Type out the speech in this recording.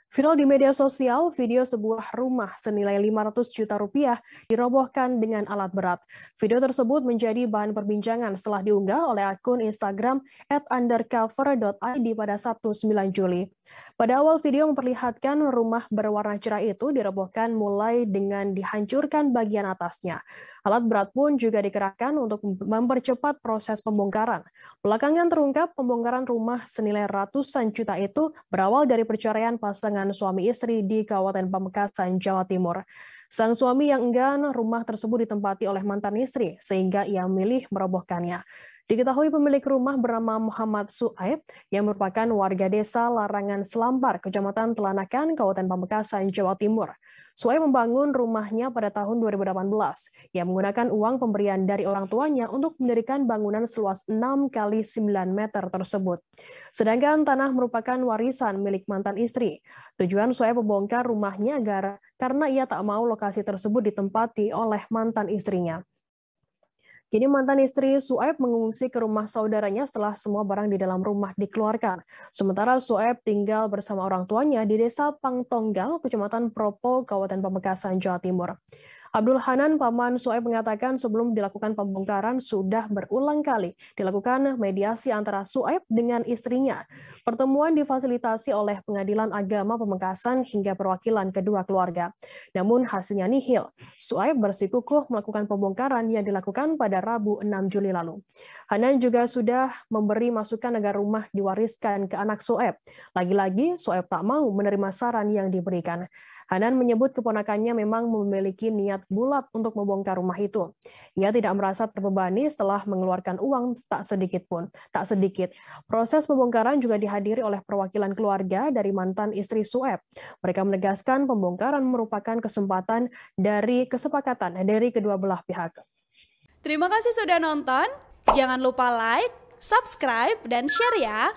Viral di media sosial, video sebuah rumah senilai 500 juta rupiah dirobohkan dengan alat berat. Video tersebut menjadi bahan perbincangan setelah diunggah oleh akun Instagram @undercover.id pada Sabtu 9 Juli. Pada awal video memperlihatkan rumah berwarna cerah itu dirobohkan mulai dengan dihancurkan bagian atasnya. Alat berat pun juga dikerahkan untuk mempercepat proses pembongkaran. Belakangan terungkap pembongkaran rumah senilai ratusan juta itu berawal dari perceraian pasangan suami istri di Kabupaten Pamekasan, Jawa Timur. Sang suami yang enggan rumah tersebut ditempati oleh mantan istri, sehingga ia memilih merobohkannya. Diketahui pemilik rumah bernama Muhammad Suaib yang merupakan warga desa Larangan Selambar, Kecamatan Telanakan, Kabupaten Pamekasan, Jawa Timur. Suaib membangun rumahnya pada tahun 2018. Ia menggunakan uang pemberian dari orang tuanya untuk mendirikan bangunan seluas 6 kali 9 meter tersebut. Sedangkan tanah merupakan warisan milik mantan istri. Tujuan Suaib membongkar rumahnya karena ia tak mau lokasi tersebut ditempati oleh mantan istrinya. Kini mantan istri Suaib mengungsi ke rumah saudaranya setelah semua barang di dalam rumah dikeluarkan. Sementara Suaib tinggal bersama orang tuanya di Desa Pangtonggal, Kecamatan Propo, Kabupaten Pamekasan, Jawa Timur. Abdul Hanan, paman Suaib, mengatakan sebelum dilakukan pembongkaran sudah berulang kali dilakukan mediasi antara Suaib dengan istrinya. Pertemuan difasilitasi oleh Pengadilan Agama Pamekasan hingga perwakilan kedua keluarga. Namun hasilnya nihil. Suaib bersikukuh melakukan pembongkaran yang dilakukan pada Rabu 6 Juli lalu. Hanan juga sudah memberi masukan agar rumah diwariskan ke anak Suaib. Lagi-lagi Suaib tak mau menerima saran yang diberikan. Hanan menyebut keponakannya memang memiliki niat bulat untuk membongkar rumah itu. Ia tidak merasa terbebani setelah mengeluarkan uang tak sedikit. Proses pembongkaran juga dihadiri oleh perwakilan keluarga dari mantan istri Suaib. Mereka menegaskan pembongkaran merupakan kesempatan dari kesepakatan dari kedua belah pihak. Terima kasih sudah nonton. Jangan lupa like, subscribe, dan share ya.